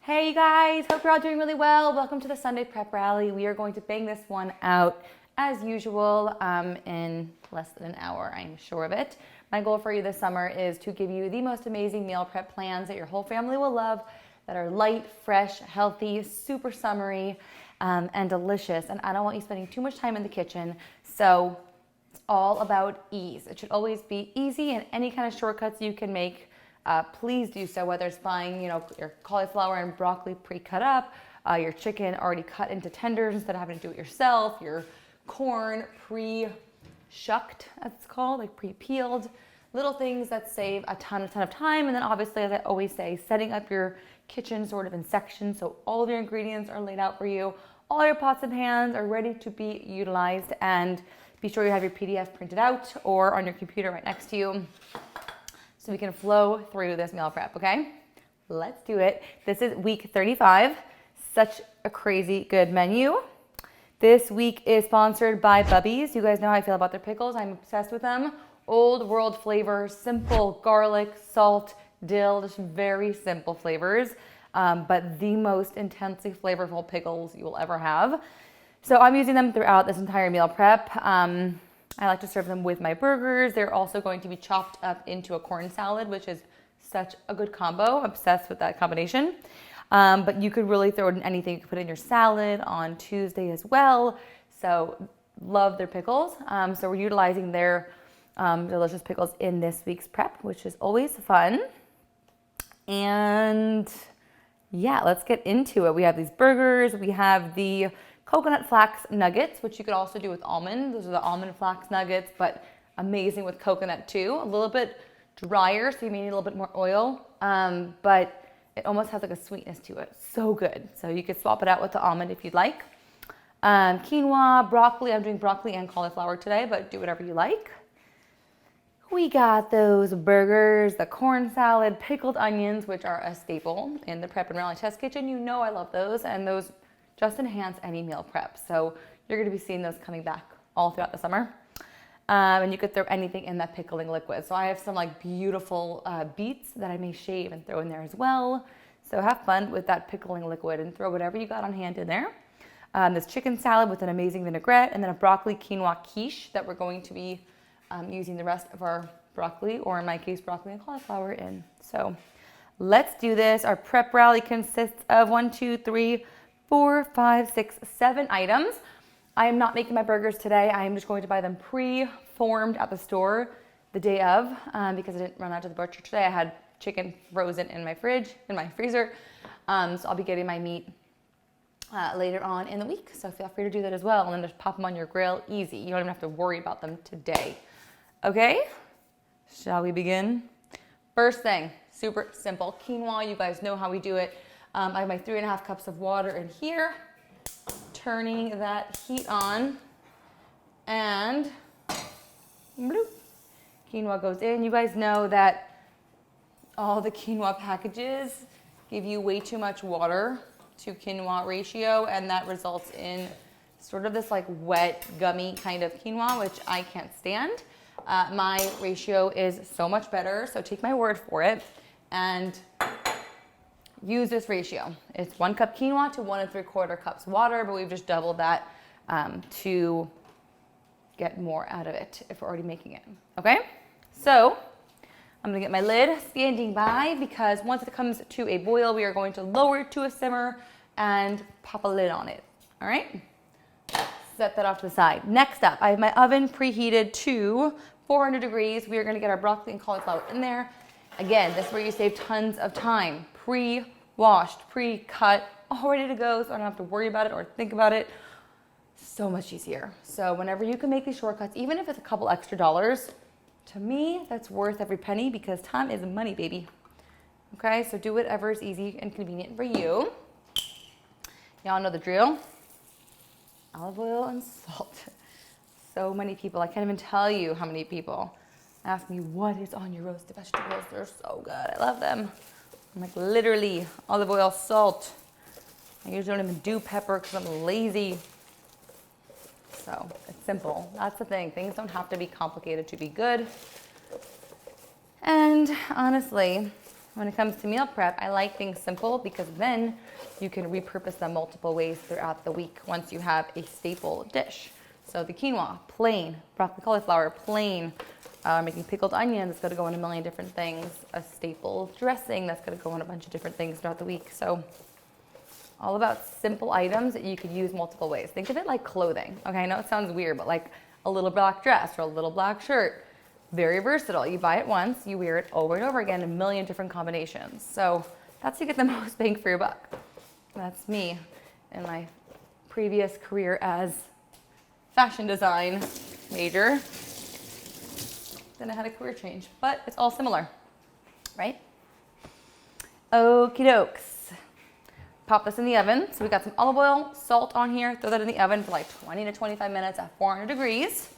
Hey you guys, hope you're all doing really well. Welcome to the Sunday prep rally. We are going to bang this one out as usual in less than an hour, I'm sure of it. My goal for you this summer is to give you the most amazing meal prep plans that your whole family will love, that are light, fresh, healthy, super summery, and delicious. And I don't want you spending too much time in the kitchen, so it's all about ease. It should always be easy, and any kind of shortcuts you can make, please do so, whether it's buying, your cauliflower and broccoli pre-cut up, your chicken already cut into tenders instead of having to do it yourself, your corn pre-shucked, as it's called, like pre-peeled, little things that save a ton of time. And then obviously, as I always say, setting up your kitchen sort of in sections so all of your ingredients are laid out for you, all your pots and pans are ready to be utilized, and be sure you have your PDF printed out or on your computer right next to you, so we can flow through this meal prep, okay? Let's do it. This is week 35. Such a crazy good menu. This week is sponsored by Bubbies. You guys know how I feel about their pickles. I'm obsessed with them. Old world flavors, simple garlic, salt, dill, just very simple flavors, but the most intensely flavorful pickles you will ever have. So I'm using them throughout this entire meal prep. I like to serve them with my burgers. They're also going to be chopped up into a corn salad, which is such a good combo. Obsessed with that combination. But you could really throw it in anything. You could put it in your salad on Tuesday as well. So love their pickles. So we're utilizing their delicious pickles in this week's prep, which is always fun. And yeah, let's get into it. We have these burgers. We have the coconut flax nuggets, which you could also do with almond. Those are the almond flax nuggets, but amazing with coconut too. A little bit drier, so you may need a little bit more oil, but it almost has like a sweetness to it. So good. So you could swap it out with the almond if you'd like. Quinoa, broccoli. I'm doing broccoli and cauliflower today, but do whatever you like. We got those burgers, the corn salad, pickled onions, which are a staple in the Prep and Rally Test Kitchen. You know I love those, and those just enhance any meal prep. So you're gonna be seeing those coming back all throughout the summer. And you could throw anything in that pickling liquid. So I have some like beautiful beets that I may shave and throw in there as well. So have fun with that pickling liquid and throw whatever you got on hand in there. This chicken salad with an amazing vinaigrette, and then a broccoli quinoa quiche that we're going to be using the rest of our broccoli, or in my case, broccoli and cauliflower in. So let's do this. Our prep rally consists of 4, 5, 6, 7 items. I am not making my burgers today. I am just going to buy them pre-formed at the store the day of, because I didn't run out to the butcher today. I had chicken frozen in my freezer. So I'll be getting my meat later on in the week. So feel free to do that as well. And then just pop them on your grill, easy. You don't even have to worry about them today. Okay, shall we begin? First thing, super simple. Quinoa, you guys know how we do it. I have my 3.5 cups of water in here, turning that heat on, and bloop, quinoa goes in. You guys know that all the quinoa packages give you way too much water to quinoa ratio, and that results in sort of this like wet, gummy kind of quinoa, which I can't stand. My ratio is so much better, so take my word for it, and use this ratio. It's 1 cup quinoa to 1 3/4 cups water, but we've just doubled that to get more out of it if we're already making it. Okay, so I'm gonna get my lid standing by, because once it comes to a boil, we are going to lower it to a simmer and pop a lid on it. All right, set that off to the side. Next up, I have my oven preheated to 400 degrees. We are gonna get our broccoli and cauliflower in there. Again, this is where you save tons of time. Pre-washed, pre-cut, all ready to go, so I don't have to worry about it or think about it. So much easier. So whenever you can make these shortcuts, even if it's a couple extra dollars, to me, that's worth every penny, because time is money, baby. Okay, so do whatever is easy and convenient for you. Y'all know the drill. Olive oil and salt. So many people, I can't even tell you how many people ask me, what is on your roasted vegetables? They're so good, I love them. I'm like, literally, olive oil, salt. I usually don't even do pepper because I'm lazy. So it's simple. That's the thing. Things don't have to be complicated to be good. And honestly, When it comes to meal prep, I like things simple because then you can repurpose them multiple ways throughout the week once you have a staple dish. So the quinoa, plain. Broccoli cauliflower, plain. Making pickled onions, that's gonna go in a million different things. A staple dressing, that's gonna go in a bunch of different things throughout the week. So all about simple items that you could use multiple ways. Think of it like clothing. Okay, I know it sounds weird, but like a little black dress or a little black shirt. Very versatile. You buy it once, you wear it over and over again in a million different combinations. So that's how you get the most bang for your buck. That's me in my previous career as fashion design major. Then I had a career change, but it's all similar, right? Okie dokes. Pop this in the oven. So we got some olive oil, salt on here. Throw that in the oven for like 20 to 25 minutes at 400 degrees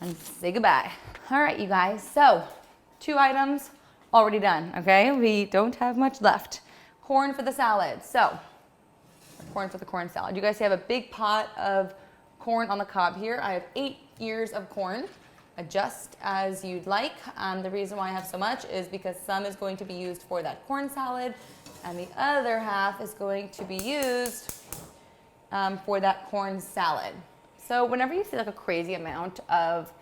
and say goodbye. All right, you guys. So 2 items already done, okay? We don't have much left. Corn for the salad. So corn for the corn salad. You guys see I have a big pot of corn on the cob here. I have 8 ears of corn. Adjust as you'd like. The reason why I have so much is because some is going to be used for that corn salad and the other half is going to be used for that corn salad. So whenever you see like a crazy amount of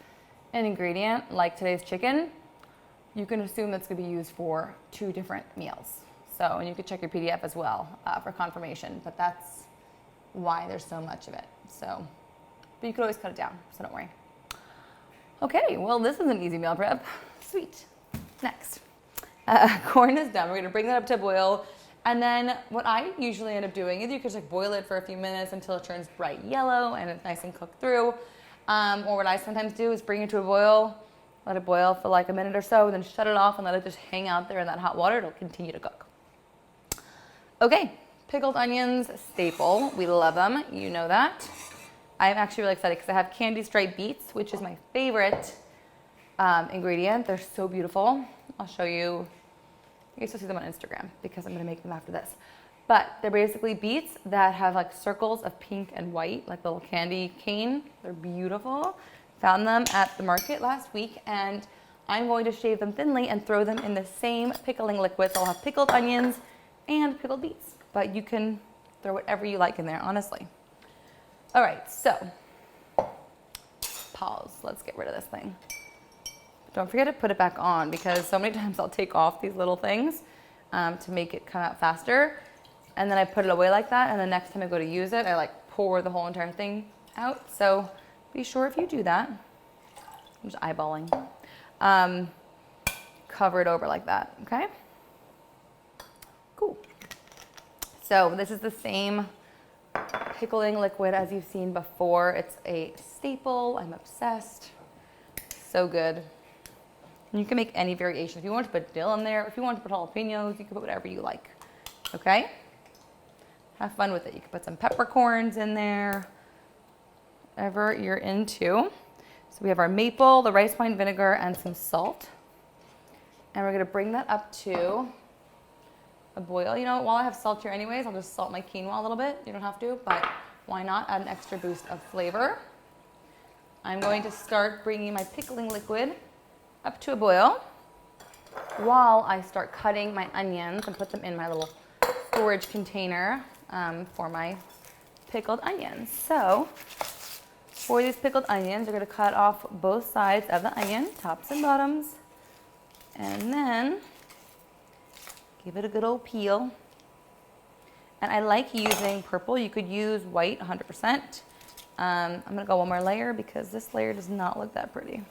an ingredient like today's chicken, you can assume that's going to be used for 2 different meals. So, and you could check your PDF as well for confirmation, but that's why there's so much of it. So, but you could always cut it down, so don't worry. Okay, well, this is an easy meal prep. Sweet. Next. Corn is done. We're gonna bring that up to a boil. And then what I usually end up doing is you could just boil it for a few minutes until it turns bright yellow and it's nice and cooked through. Or what I sometimes do is bring it to a boil, let it boil for like a minute or so, then shut it off and let it just hang out there in that hot water. It'll continue to cook. Okay, pickled onions, staple. We love them, you know that. I'm actually really excited because I have candy striped beets, which is my favorite ingredient. They're so beautiful. I'll show you. You guys will see them on Instagram because I'm going to make them after this. But they're basically beets that have like circles of pink and white, like little candy cane. They're beautiful. Found them at the market last week, and I'm going to shave them thinly and throw them in the same pickling liquid. So I'll have pickled onions and pickled beets, but you can throw whatever you like in there, honestly. All right, so pause. Let's get rid of this thing. Don't forget to put it back on because so many times I'll take off these little things to make it come out faster. And then I put it away like that. And the next time I go to use it, I like pour the whole entire thing out. So be sure if you do that, I'm just eyeballing, cover it over like that, okay? Cool. So this is the same pickling liquid as you've seen before. It's a staple. I'm obsessed. So good. And you can make any variation. If you want to put dill in there, if you want to put jalapenos, you can put whatever you like. Okay? Have fun with it. You can put some peppercorns in there, whatever you're into. So we have our maple, the rice wine vinegar, and some salt. And we're going to bring that up to a boil. You know, while I have salt here anyways, I'll just salt my quinoa a little bit. You don't have to, but why not add an extra boost of flavor? I'm going to start bringing my pickling liquid up to a boil while I start cutting my onions and put them in my little storage container for my pickled onions. So for these pickled onions, we're going to cut off both sides of the onion, tops and bottoms, and then give it a good old peel. And I like using purple. You could use white 100%. I'm going to go one more layer because this layer does not look that pretty.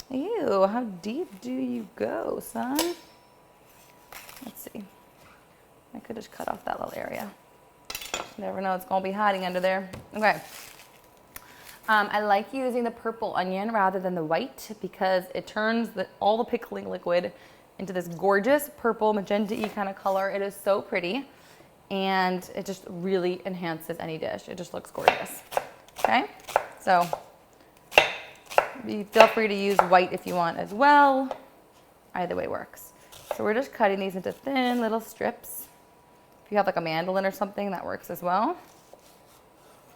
Ew, how deep do you go, son? Let's see. I could just cut off that little area. You never know, it's going to be hiding under there. Okay. I like using the purple onion rather than the white because it turns all the pickling liquid into this gorgeous purple magenta-y kind of color. It is so pretty and it just really enhances any dish. It just looks gorgeous. Okay, so feel free to use white if you want as well. Either way works. So we're just cutting these into thin little strips. If you have like a mandolin or something, that works as well.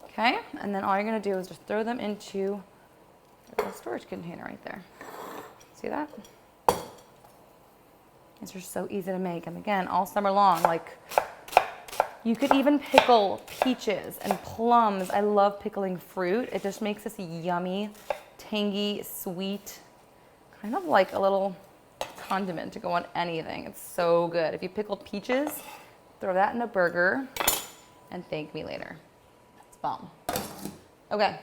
Okay, and then all you're gonna do is just throw them into a little storage container right there. See that? These are so easy to make. And again, all summer long, like you could even pickle peaches and plums. I love pickling fruit. It just makes this yummy, tangy, sweet, kind of like a little condiment to go on anything. It's so good. If you pickled peaches, throw that in a burger and thank me later. It's bomb. Okay.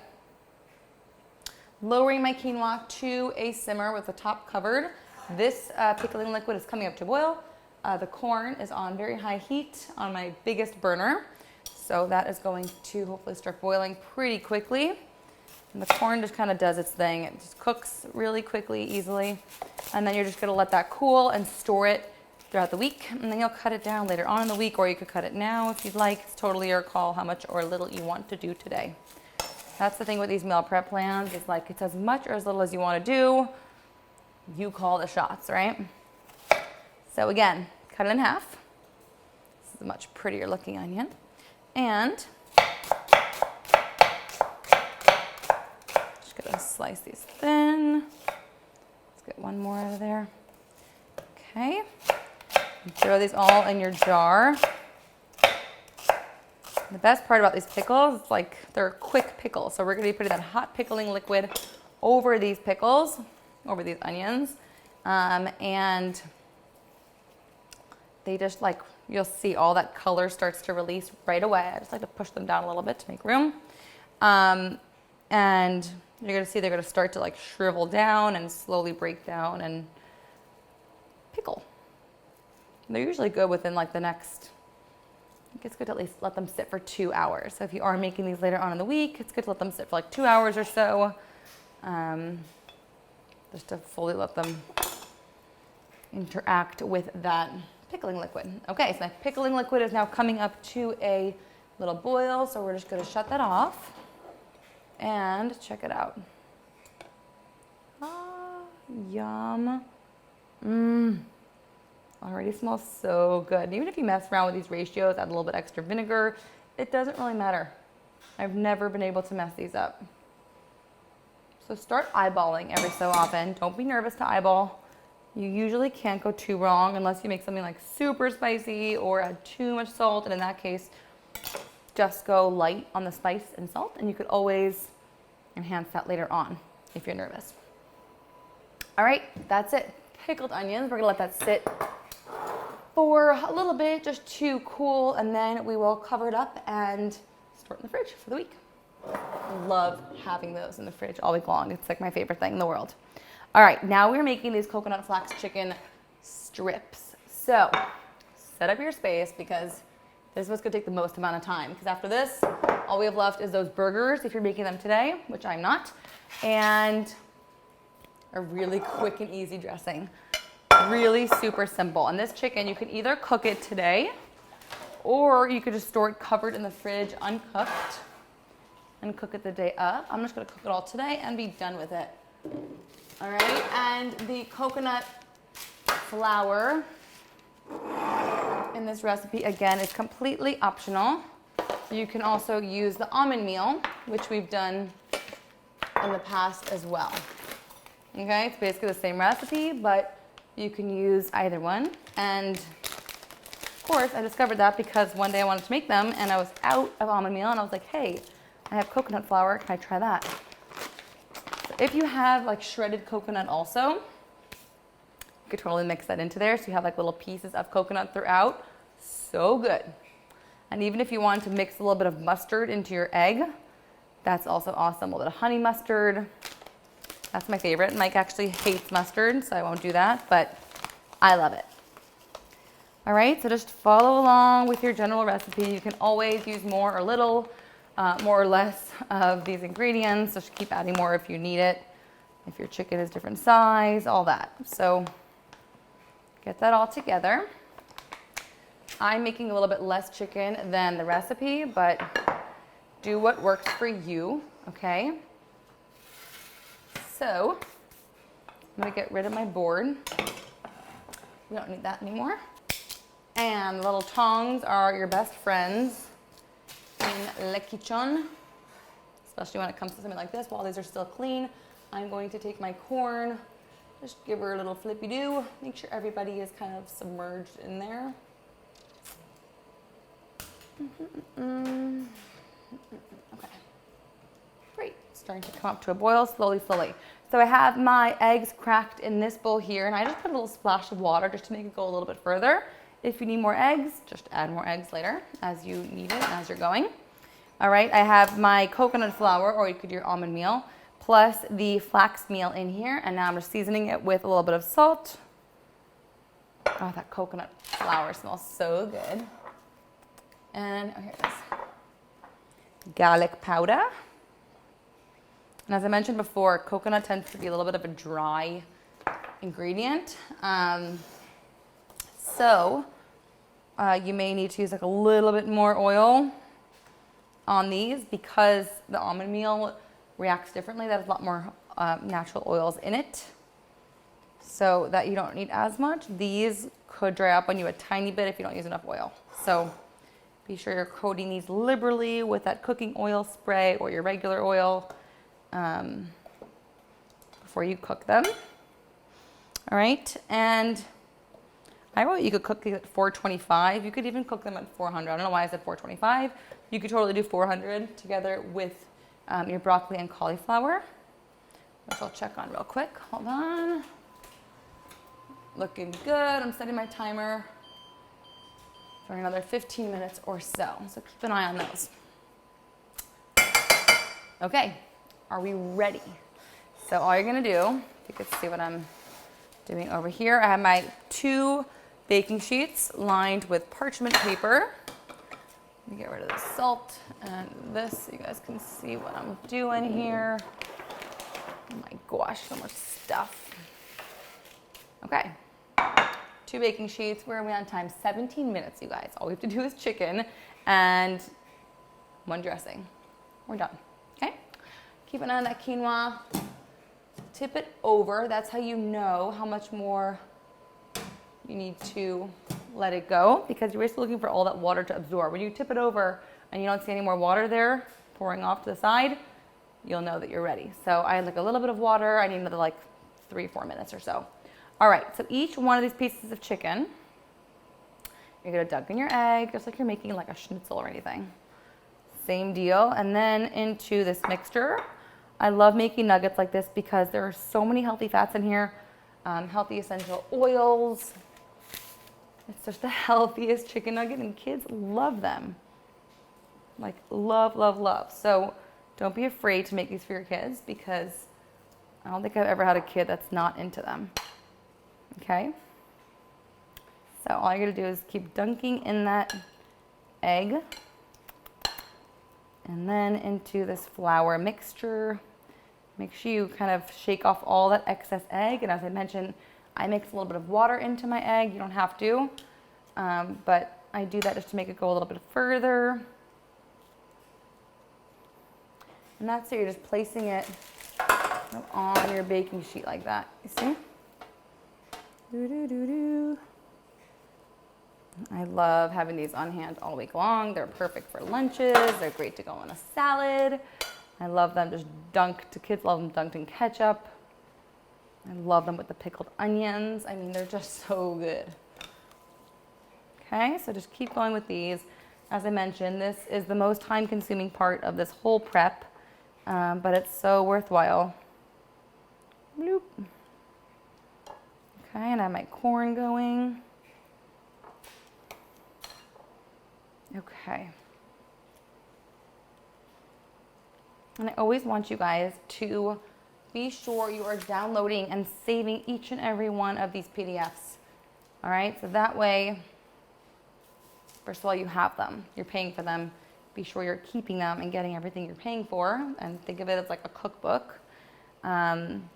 Lowering my quinoa to a simmer with the top covered. This pickling liquid is coming up to boil. The corn is on very high heat on my biggest burner. So that is going to hopefully start boiling pretty quickly. And the corn just kind of does its thing. It just cooks really quickly, easily. And then you're just gonna let that cool and store it throughout the week. And then you'll cut it down later on in the week, or you could cut it now if you'd like. It's totally your call how much or little you want to do today. That's the thing with these meal prep plans. It's like it's as much or as little as you want to do. You call the shots, right? So again, cut it in half. This is a much prettier looking onion. And just gonna slice these thin. Let's get one more out of there. Okay. And throw these all in your jar. The best part about these pickles is like they're quick pickles. So we're gonna be putting that hot pickling liquid over these pickles, over these onions. And they just like, you'll see all that color starts to release right away. I just like to push them down a little bit to make room. And you're gonna see they're gonna start to like shrivel down and slowly break down and pickle. And they're usually good within like the next, I think it's good to at least let them sit for 2 hours. So if you are making these later on in the week, it's good to let them sit for like 2 hours or so. Just to fully let them interact with that pickling liquid. Okay, so my pickling liquid is now coming up to a little boil, so we're just gonna shut that off and check it out. Ah, yum. Already smells so good. And even if you mess around with these ratios, add a little bit extra vinegar, it doesn't really matter. I've never been able to mess these up. So start eyeballing every so often. Don't be nervous to eyeball. You usually can't go too wrong unless you make something like super spicy or add too much salt. And in that case, just go light on the spice and salt. And you could always enhance that later on if you're nervous. All right, that's it. Pickled onions. We're gonna let that sit for a little bit just to cool, and then we will cover it up and store it in the fridge for the week. Love having those in the fridge all week long. It's like my favorite thing in the world. All right, now we're making these coconut flax chicken strips. So set up your space because this is what's gonna take the most amount of time, because after this, all we have left is those burgers if you're making them today, which I'm not, and a really quick and easy dressing. Really super simple. And this chicken, you can either cook it today or you could just store it covered in the fridge uncooked and cook it the day up. I'm just gonna cook it all today and be done with it. All right, and the coconut flour in this recipe, again, is completely optional. You can also use the almond meal, which we've done in the past as well. Okay, it's basically the same recipe, but you can use either one. And of course, I discovered that because one day I wanted to make them and I was out of almond meal and I was like, hey, I have coconut flour, can I try that? So if you have like shredded coconut also, you could totally mix that into there so you have like little pieces of coconut throughout. So good. And even if you want to mix a little bit of mustard into your egg, that's also awesome. A little bit of honey mustard. That's my favorite. Mike actually hates mustard, so I won't do that, but I love it. All right, so just follow along with your general recipe. You can always use more or little, more or less of these ingredients. Just keep adding more if you need it. If your chicken is different size, all that. So get that all together. I'm making a little bit less chicken than the recipe, but do what works for you, okay? So I'm gonna get rid of my board. We don't need that anymore. And the little tongs are your best friends in le kitchen, especially when it comes to something like this. While these are still clean, I'm going to take my corn Just give her a little flippy-do. Make sure everybody is kind of submerged in there. Okay. Great. Starting to come up to a boil slowly, slowly. So I have my eggs cracked in this bowl here, and I just put a little splash of water just to make it go a little bit further. If you need more eggs, just add more eggs later as you need it and as you're going. All right, I have my coconut flour, or you could do your almond meal, plus the flax meal in here, and now I'm just seasoning it with a little bit of salt. Oh, that coconut flour smells so good. And oh, here it is. Garlic powder. And as I mentioned before, coconut tends to be a little bit of a dry ingredient. So you may need to use like a little bit more oil on these because the almond meal reacts differently. There's a lot more natural oils in it, so that you don't need as much. These could dry up on you a tiny bit if you don't use enough oil. So be sure you're coating these liberally with that cooking oil spray or your regular oil before you cook them. All right, and I wrote you could cook these at 425. You could even cook them at 400. I don't know why I said 425. You could totally do 400 together with your broccoli and cauliflower, which I'll check on real quick. Hold on. Looking good. I'm setting my timer for another 15 minutes or so. So keep an eye on those. Okay, are we ready? So all you're gonna do, you can see what I'm doing over here. I have my 2 baking sheets lined with parchment paper. Let me get rid of the salt and this so you guys can see what I'm doing here. Oh my gosh, so much stuff. Okay, 2 baking sheets. Where are we on time? 17 minutes, you guys. All we have to do is chicken and 1 dressing. We're done, okay? Keep an eye on that quinoa. Tip it over. That's how you know how much more you need to let it go, because you're still looking for all that water to absorb. When you tip it over and you don't see any more water there pouring off to the side, you'll know that you're ready. So I had like a little bit of water. I need another like 3-4 minutes or so. All right, so each one of these pieces of chicken, you're gonna dunk in your egg, just like you're making like a schnitzel or anything. Same deal. And then into this mixture. I love making nuggets like this because there are so many healthy fats in here, healthy essential oils. It's just the healthiest chicken nugget, and kids love them. Like love, love, love. So don't be afraid to make these for your kids, because I don't think I've ever had a kid that's not into them. Okay? So all you're gonna do is keep dunking in that egg, and then into this flour mixture. Make sure you kind of shake off all that excess egg. And as I mentioned, I mix a little bit of water into my egg. You don't have to, but I do that just to make it go a little bit further. And that's it. You're just placing it on your baking sheet like that. You see? Doo-doo-doo-doo. I love having these on hand all week long. They're perfect for lunches. They're great to go on a salad. I love them just dunked. The kids love them dunked in ketchup. I love them with the pickled onions. I mean, they're just so good. Okay, so just keep going with these. As I mentioned, this is the most time-consuming part of this whole prep, but it's so worthwhile. Bloop. Okay, and I have my corn going. Okay. And I always want you guys to be sure you are downloading and saving each and every one of these PDFs. All right, so that way, first of all, you have them. You're paying for them. Be sure you're keeping them and getting everything you're paying for, and think of it as like a cookbook. And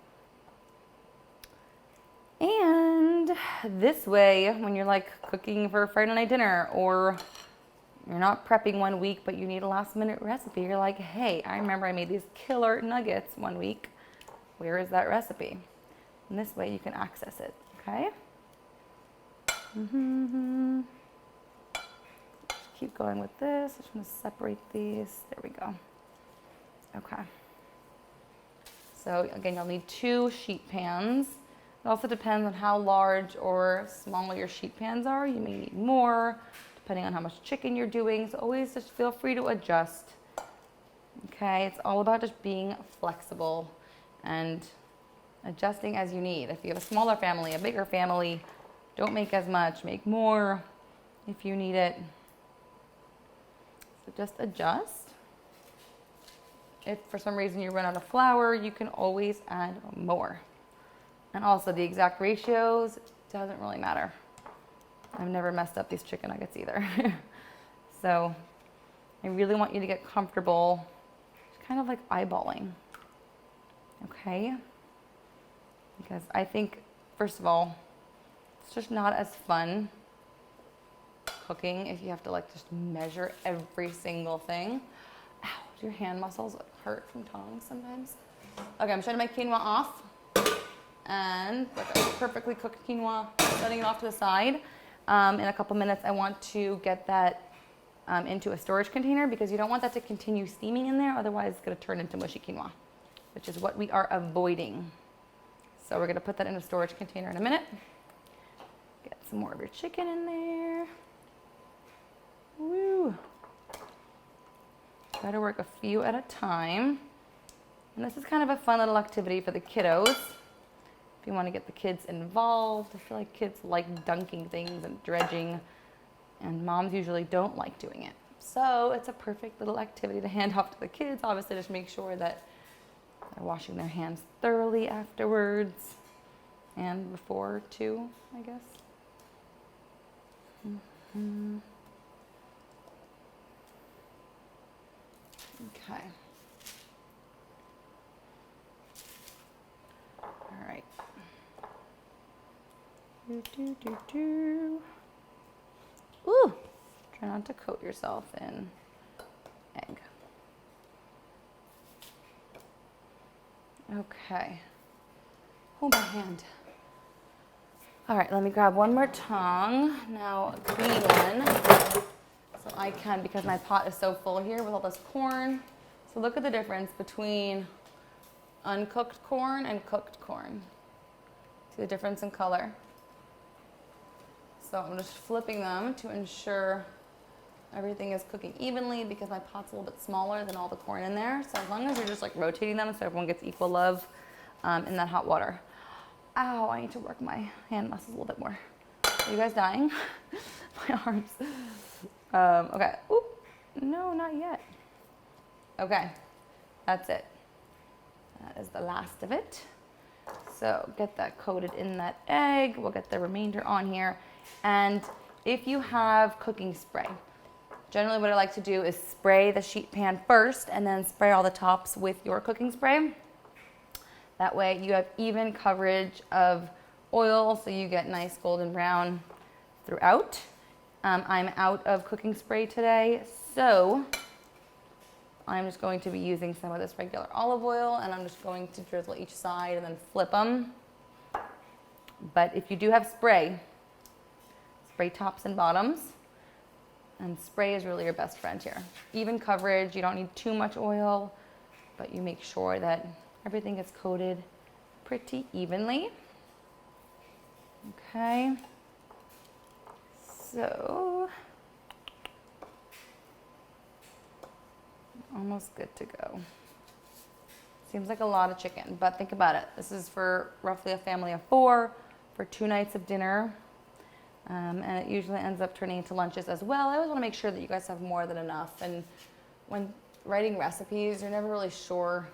this way, when you're like cooking for Friday night dinner, or you're not prepping one week, but you need a last minute recipe, you're like, hey, I remember I made these killer nuggets one week. Where is that recipe? And this way you can access it, okay? Just keep going with this. I'm just gonna separate these. There we go. Okay. So again, you'll need 2 sheet pans. It also depends on how large or small your sheet pans are. You may need more, depending on how much chicken you're doing. So always just feel free to adjust. Okay, it's all about just being flexible and adjusting as you need. If you have a smaller family, a bigger family, don't make as much, make more if you need it. So just adjust. If for some reason you run out of flour, you can always add more. And also the exact ratios doesn't really matter. I've never messed up these chicken nuggets either. So I really want you to get comfortable, kind of like eyeballing, okay? Because I think, first of all, it's just not as fun cooking if you have to like just measure every single thing. Ow, do your hand muscles hurt from tongs sometimes? Okay, I'm shutting my quinoa off. And like a perfectly cooked quinoa, setting it off to the side. In a couple minutes, I want to get that into a storage container because you don't want that to continue steaming in there. Otherwise, it's going to turn into mushy quinoa, which is what we are avoiding. So we're going to put that in a storage container in a minute. Get some more of your chicken in there. Woo! Try to work a few at a time. And this is kind of a fun little activity for the kiddos. If you want to get the kids involved. I feel like kids like dunking things and dredging, and moms usually don't like doing it. So it's a perfect little activity to hand off to the kids. Obviously, just make sure that they're washing their hands thoroughly afterwards and before too, I guess. Mm-hmm. Okay. All right. Ooh, try not to coat yourself in egg. Okay. Oh, my hand. All right, let me grab one more tongue. Now, a clean one. So I can, because my pot is so full here with all this corn. So look at the difference between uncooked corn and cooked corn. See the difference in color? So I'm just flipping them to ensure everything is cooking evenly because my pot's a little bit smaller than all the corn in there. So as long as you're just like rotating them so everyone gets equal love in that hot water. Ow, I need to work my hand muscles a little bit more. Are you guys dying? My arms. Okay. Oop. No, not yet. Okay. That's it. That is the last of it. So get that coated in that egg. We'll get the remainder on here. And if you have cooking spray, generally what I like to do is spray the sheet pan first and then spray all the tops with your cooking spray. That way you have even coverage of oil so you get nice golden brown throughout. I'm out of cooking spray today, so I'm just going to be using some of this regular olive oil and I'm just going to drizzle each side and then flip them. But if you do have spray, spray tops and bottoms, and spray is really your best friend here. Even coverage, you don't need too much oil, but you make sure that everything gets coated pretty evenly. Okay, so almost good to go. Seems like a lot of chicken, but think about it. This is for roughly a family of 4 for 2 nights of dinner. And it usually ends up turning into lunches as well. I always want to make sure that you guys have more than enough. And when writing recipes, you're never really sure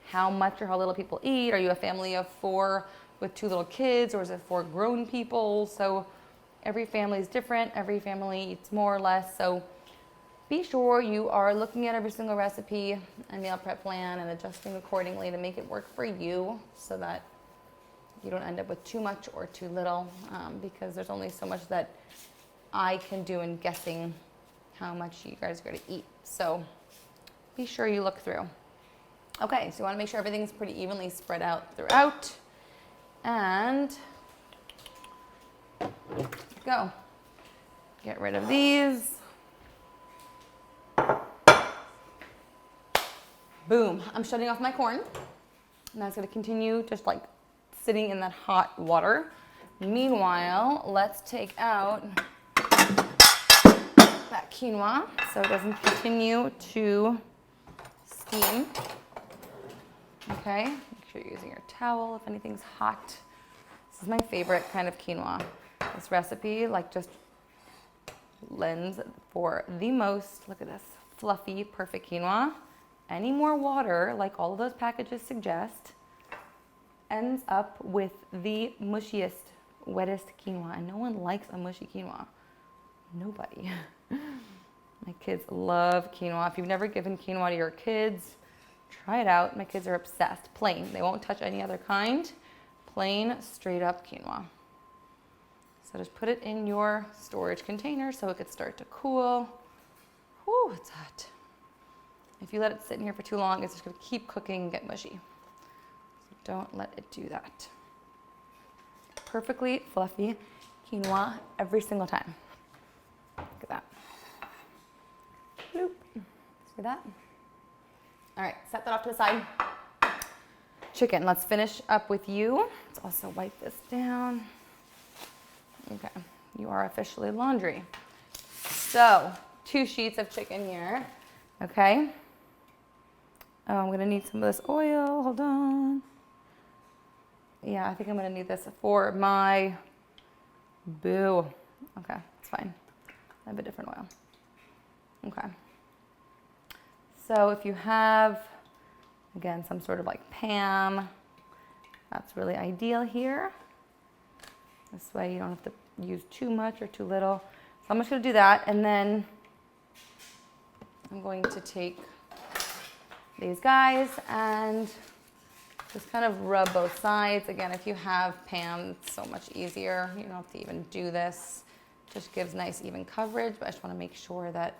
how much or how little people eat. Are you a family of 4 with 2 little kids, or is it 4 grown people? So every family is different. Every family eats more or less. So be sure you are looking at every single recipe and meal prep plan and adjusting accordingly to make it work for you so that you don't end up with too much or too little, because there's only so much that I can do in guessing how much you guys are going to eat. So be sure you look through. Okay, so you want to make sure everything's pretty evenly spread out throughout. And go. Get rid of these. Boom. I'm shutting off my corn. And that's going to continue just like sitting in that hot water. Meanwhile, let's take out that quinoa so it doesn't continue to steam. Okay, make sure you're using your towel if anything's hot. This is my favorite kind of quinoa. This recipe like just lends for the most, look at this, fluffy, perfect quinoa. Any more water, like all of those packages suggest, ends up with the mushiest, wettest quinoa. And no one likes a mushy quinoa. Nobody. My kids love quinoa. If you've never given quinoa to your kids, try it out. My kids are obsessed. Plain. They won't touch any other kind. Plain, straight up quinoa. So just put it in your storage container so it could start to cool. Whew, it's hot. If you let it sit in here for too long, it's just going to keep cooking and get mushy. So don't let it do that. Perfectly fluffy quinoa every single time. Look at that. Bloop. See that? All right, set that off to the side. Chicken, let's finish up with you. Let's also wipe this down. Okay, you are officially laundry. So, 2 sheets of chicken here, okay? Oh, I'm gonna need some of this oil, hold on. Yeah, I think I'm gonna need this for my boo. Okay, it's fine. I have a different oil. Okay. So if you have, again, some sort of like pan, that's really ideal here. This way you don't have to use too much or too little. So I'm just gonna do that, and then I'm going to take these guys and just kind of rub both sides. Again, if you have pan, it's so much easier. You don't have to even do this. Just gives nice even coverage, but I just want to make sure that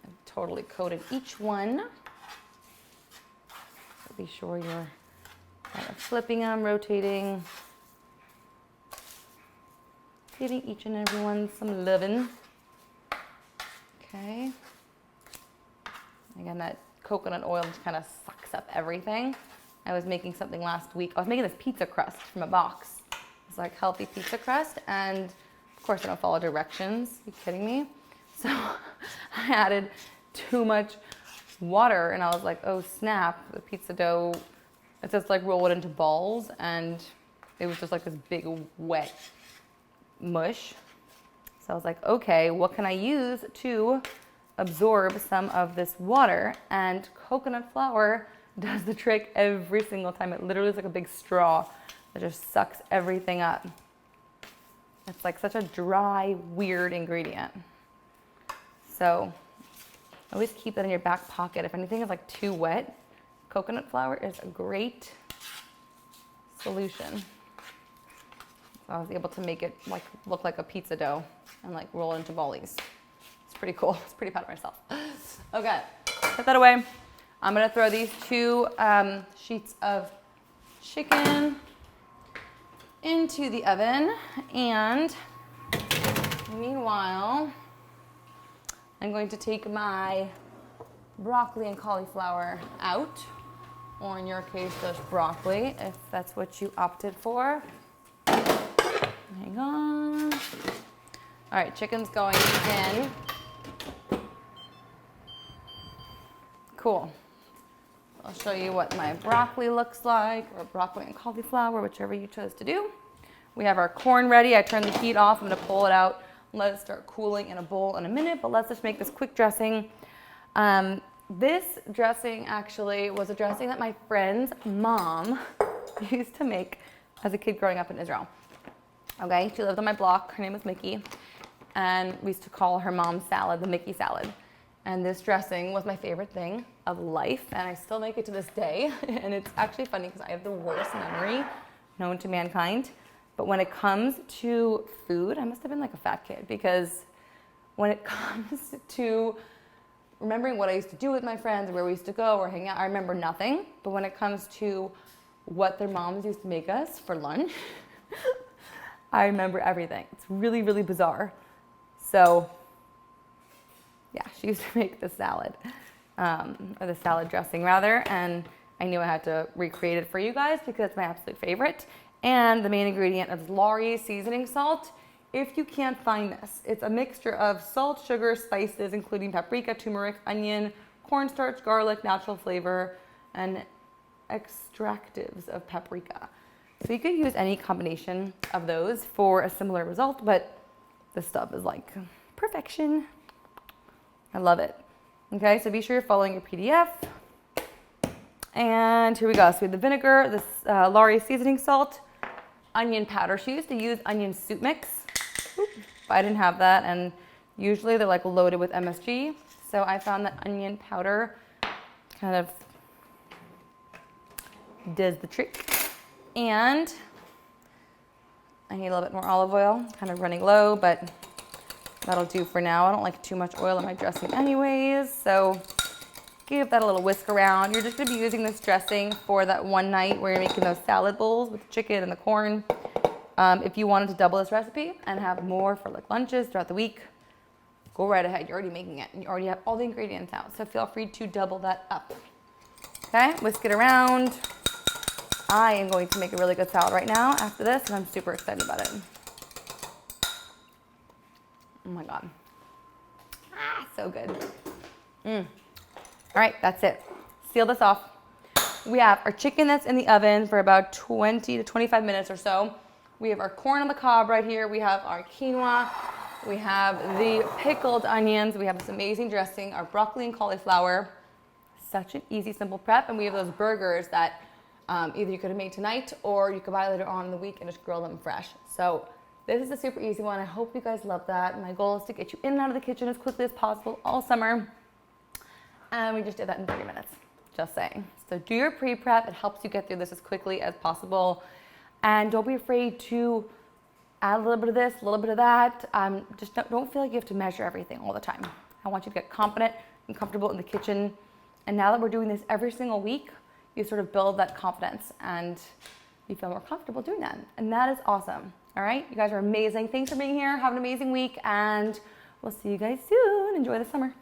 I've totally coated each one. So be sure you're kind of flipping them, rotating, giving each and every one some loving. Okay. Again, that coconut oil just kind of sucks up everything. I was making something last week. I was making this pizza crust from a box. It's like healthy pizza crust, and of course I don't follow directions. Are you kidding me? So I added too much water, and I was like, oh snap, the pizza dough, it just like roll it into balls, and it was just like this big wet mush. So I was like, okay, what can I use to absorb some of this water? And coconut flour does the trick every single time. It literally is like a big straw that just sucks everything up. It's like such a dry, weird ingredient. So always keep that in your back pocket. If anything is like too wet, coconut flour is a great solution. So I was able to make it like look like a pizza dough and like roll it into ballies. It's pretty cool. It's pretty proud of myself. Okay, put that away. I'm gonna throw these 2 sheets of chicken into the oven, and meanwhile, I'm going to take my broccoli and cauliflower out, or in your case, just broccoli, if that's what you opted for. Hang on. All right, chicken's going in. Cool. I'll show you what my broccoli looks like, or broccoli and cauliflower, whichever you chose to do. We have our corn ready. I turned the heat off. I'm gonna pull it out and let it start cooling in a bowl in a minute, but let's just make this quick dressing. This dressing actually was a dressing that my friend's mom used to make as a kid growing up in Israel. Okay, she lived on my block. Her name was Mickey, and we used to call her mom's salad the Mickey salad. And this dressing was my favorite thing of life, and I still make it to this day. And it's actually funny because I have the worst memory known to mankind. But when it comes to food, I must have been like a fat kid, because when it comes to remembering what I used to do with my friends, or where we used to go or hang out, I remember nothing. But when it comes to what their moms used to make us for lunch, I remember everything. It's really, really bizarre. So yeah, she used to make the salad, or the salad dressing rather, and I knew I had to recreate it for you guys because it's my absolute favorite. And the main ingredient is Laurie's seasoning salt. If you can't find this, it's a mixture of salt, sugar, spices, including paprika, turmeric, onion, cornstarch, garlic, natural flavor, and extractives of paprika. So you could use any combination of those for a similar result, but this stuff is like perfection. I love it. Okay, so be sure you're following your PDF. And here we go. So we have the vinegar, this Laurie's seasoning salt, onion powder. She used to use onion soup mix. Oop, but I didn't have that, and usually they're like loaded with MSG. So I found that onion powder kind of does the trick. And I need a little bit more olive oil, kind of running low, but that'll do for now. I don't like too much oil in my dressing anyways, so give that a little whisk around. You're just gonna be using this dressing for that one night where you're making those salad bowls with the chicken and the corn. If you wanted to double this recipe and have more for like lunches throughout the week, go right ahead. You're already making it and you already have all the ingredients out. So feel free to double that up. Okay, whisk it around. I am going to make a really good salad right now after this, and I'm super excited about it. Oh my God. Ah, so good. All right, that's it. Seal this off. We have our chicken that's in the oven for about 20 to 25 minutes or so. We have our corn on the cob right here. We have our quinoa. We have the pickled onions. We have this amazing dressing, our broccoli and cauliflower. Such an easy, simple prep. And we have those burgers that either you could have made tonight or you could buy later on in the week and just grill them fresh. So this is a super easy one. I hope you guys love that. My goal is to get you in and out of the kitchen as quickly as possible all summer. And we just did that in 30 minutes, just saying. So do your pre-prep. It helps you get through this as quickly as possible. And don't be afraid to add a little bit of this, a little bit of that. Just don't feel like you have to measure everything all the time. I want you to get confident and comfortable in the kitchen. And now that we're doing this every single week, you sort of build that confidence and you feel more comfortable doing that. And that is awesome. All right, you guys are amazing. Thanks for being here. Have an amazing week, and we'll see you guys soon. Enjoy the summer.